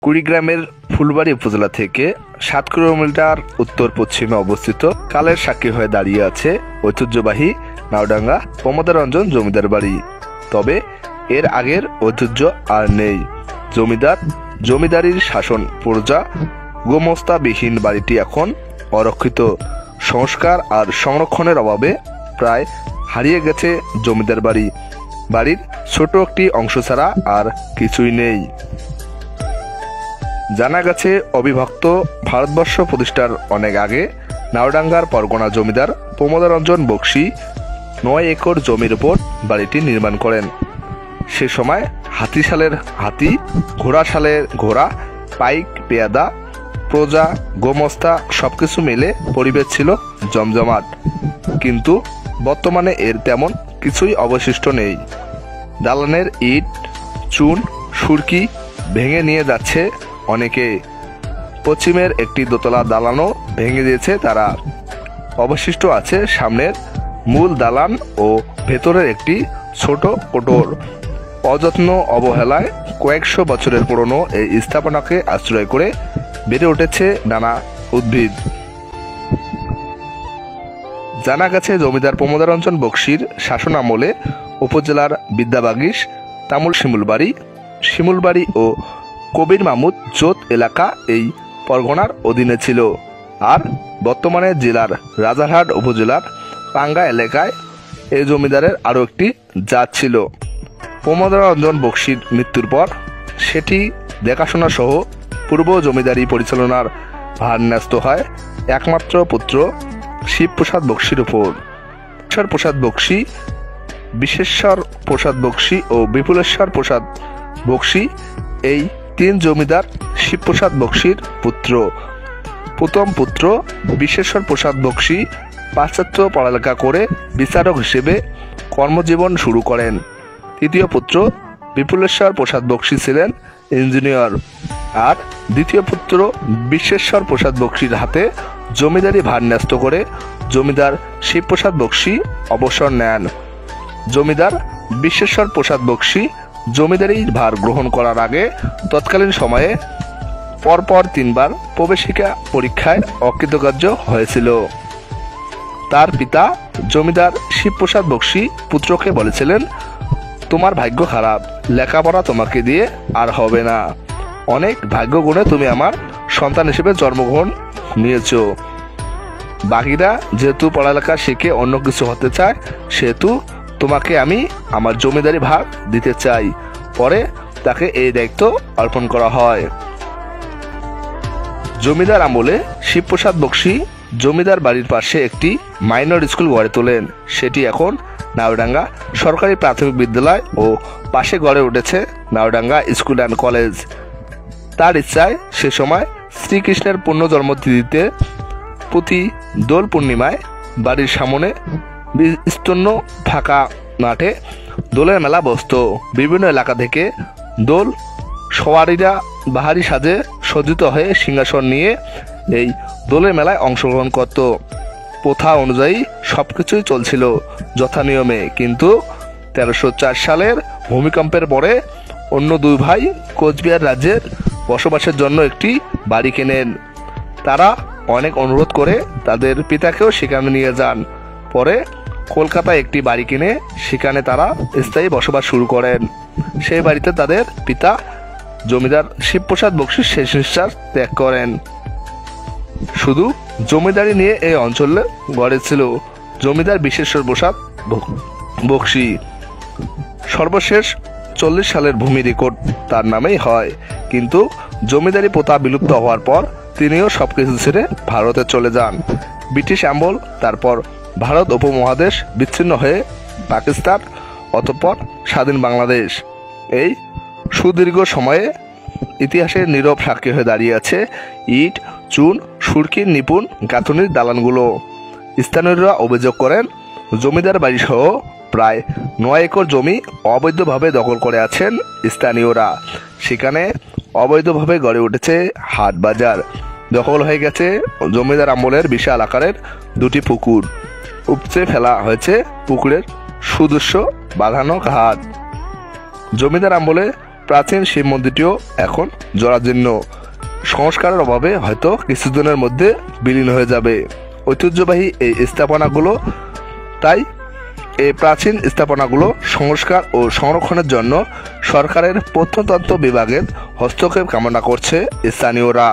কুড়িগ্রামের ফুলবাড়ী উপজেলা থেকে ৭ কিলোমিটার উত্তর পশ্চিমে অবস্থিত কালের সাক্ষী হয়ে দাঁড়িয়ে আছে ঐতিহ্যবাহী নাওডাঙ্গা প্রমোদরঞ্জন জমিদার বাড়ি। তবে এর আগের ঐতিহ্য আর নেই। জমিদারির শাসন প্রজা গোমস্তাবিহীন বাড়িটি এখন অরক্ষিত। সংস্কার আর সংরক্ষণের অভাবে প্রায় হারিয়ে গেছে জমিদার বাড়ি। বাড়ির ছোট একটি অংশ ছাড়া আর কিছুই নেই। জানা গেছে অবিভক্ত ভারতবর্ষ প্রতিষ্ঠার অনেক আগে নাওডাঙ্গার পরগনা জমিদার প্রমোদরঞ্জন বক্সী ৯ একর জমির উপর বাড়িটি নির্মাণ করেন। সে সময় হাতিশালের হাতি, ঘোড়াশালের ঘোড়া, পাইক পেয়াদা, প্রজা, গোমস্তা সবকিছু মিলে পরিবেশ ছিল জমজমাট। কিন্তু বর্তমানে এর তেমন কিছুই অবশিষ্ট নেই। দালানের ইট, চুন, সুরকি ভেঙে নিয়ে যাচ্ছে অনেকে। পশ্চিমের একটি দোতলা দালানও ভেঙে দিয়েছে তারা। অবশিষ্ট আছে সামনের মূল দালান ও ভেতরের একটি ছোট কোটর। অযত্ন অবহেলায় কয়েকশো বছরের পুরনো এই স্থাপনাকে আশ্রয় করে বেড়ে উঠেছে নানা উদ্ভিদ। জানা গেছে জমিদার প্রমোদরঞ্জন বক্সীর শাসন আমলে উপজেলার বিদ্যাবাগীশ, তামুল শিমুলবাড়ি ও কবির মাহমুদ জোত এলাকা এই পরগনার অধীনে ছিল। আর বর্তমানে জেলার রাজারহাট উপজেলার পাঙ্গা এলাকায় এই জমিদারের আরও একটি জাত ছিল। প্রমোদরঞ্জন বক্সীর মৃত্যুর পর সেটি দেখাশোনা সহ পূর্ব জমিদারি পরিচালনার ভার ন্যস্ত হয় একমাত্র পুত্র শিবপ্রসাদ বক্সীর উপর। প্রসাদ বক্সী, বিশেশ্বর প্রসাদ বক্সী ও বিপুলেশ্বর প্রসাদ বক্সী এই ৩ জমিদার শিবপ্রসাদ বক্সীর পুত্র। প্রথম পুত্র বিশেশ্বর প্রসাদ বক্সী পাশ্চাত্য পড়ালেখা করে বিচারক হিসেবে কর্মজীবন শুরু করেন। তৃতীয় পুত্র বিপুলেশ্বর প্রসাদ বক্সী ছিলেন ইঞ্জিনিয়ার। আর দ্বিতীয় পুত্র বিশ্বেশ্বর প্রসাদ বক্সীর হাতে জমিদারি ভার ন্যস্ত করে জমিদার শিবপ্রসাদ বক্সী অবসর নেন। জমিদার বিশ্বেশ্বর প্রসাদ বক্সী জমিদারির ভার গ্রহণ করার আগে তৎকালীন সময়ে পরপর ৩ বার প্রবেশিকা পরীক্ষায় অকৃতকার্য হয়েছিল। তার পিতা জমিদার শিবপ্রসাদ বক্সী পুত্রকে বলেছিলেন, তোমার ভাগ্য খারাপ, লেখাপড়া তোমাকে দিয়ে আর হবে না। অনেক ভাগ্য গুণে তুমি আমার সন্তান হিসেবে জন্মগ্রহণ নিয়েছ। বাকিরা যেহেতু পড়ালেখা শিখে অন্য কিছু হতে চায়, সেহেতু তোমাকে আমি আমার জমিদারি ভাগ দিতে চাই। পরে তাকে এই দায়িত্ব অর্পণ করা হয়। জমিদার আমলে শিবপ্রসাদ বক্সী জমিদার বাড়ির পাশে একটি মাইনর স্কুল গড়ে তোলেন। সেটি এখন নাওডাঙ্গা সরকারি প্রাথমিক বিদ্যালয় ও পাশে গড়ে উঠেছে নাওডাঙ্গা স্কুল অ্যান্ড কলেজ। তার ইচ্ছায় সে সময় শ্রীকৃষ্ণের পূর্ণ জন্মতিথিতে প্রতি দোল পূর্ণিমায় বাড়ির সামনে বিস্তীর্ণ ফাঁকা মাঠে দোলের মেলা বসত। বিভিন্ন এলাকা থেকে দোল সওয়ারিরা বাহারি সাজে সজ্জিত হয়ে সিংহাসন নিয়ে এই দোলের মেলায় অংশগ্রহণ করত। প্রথা অনুযায়ী সবকিছুই চলছিল যথানিয়মে। কিন্তু ১৩০৪ সালের ভূমিকম্পের পরে অন্য ২ ভাই কোচবিহার রাজ্যের বসবাসের জন্য একটি বাড়ি কেনেন। তারা অনেক অনুরোধ করে তাদের পিতাকেও সেখানে নিয়ে যান। পরে কলকাতায় একটি বাড়ি কিনে সেখানে তারা স্থায়ী বসবাস শুরু করেন। সেই বাড়িতে তাদের পিতা জমিদার শিবপ্রসাদ বক্সী শেষ নিঃশ্বাস ত্যাগ করেন। শুধু জমিদারি নিয়ে এই অঞ্চলে গড়েছিল জমিদার বিশ্বেশ্বর প্রসাদ বক্সী। সর্বশেষ ৪০ সালের ভূমি রেকর্ড তার নামেই হয়। কিন্তু জমিদারি প্রথা বিলুপ্ত হওয়ার পর তিনিও সবকিছু ছেড়ে ভারতে চলে যান। ব্রিটিশ আমল, তারপর ভারত উপমহাদেশ বিচ্ছিন্ন হয়ে পাকিস্তান, অতঃপর স্বাধীন বাংলাদেশ। এই সুদীর্ঘ সময়ে ইতিহাসের নীরব সাক্ষী হয়ে দাঁড়িয়ে আছে ইট, চুন, সুরকির নিপুণ গাঁথুনির দালানগুলো। স্থানীয়রা অভিযোগ করেন, জমিদার বাড়িসহ প্রায় ৯ একর জমি অবৈধভাবে দখল করে আছেন স্থানীয়রা। সেখানে অবৈধভাবে গড়ে উঠেছে হাট বাজার। দখল হয়ে গেছে জমিদার আমলের বিশাল আকারের 2টি পুকুর। উপচে ফেলা হয়েছে পুকুরের সুদৃশ্য বাঁধানো ঘাট। জমিদার আমলে প্রাচীন শিব মন্দিরটিও এখন জরাজীর্ণ, সংস্কারের অভাবে হয়তো কিছুদিনের মধ্যে বিলীন হয়ে যাবে। ঐতিহ্যবাহী এই স্থাপনাগুলো, তাই এই প্রাচীন স্থাপনাগুলো সংস্কার ও সংরক্ষণের জন্য সরকারের প্রত্নতত্ত্ব বিভাগের হস্তক্ষেপ কামনা করছে স্থানীয়রা।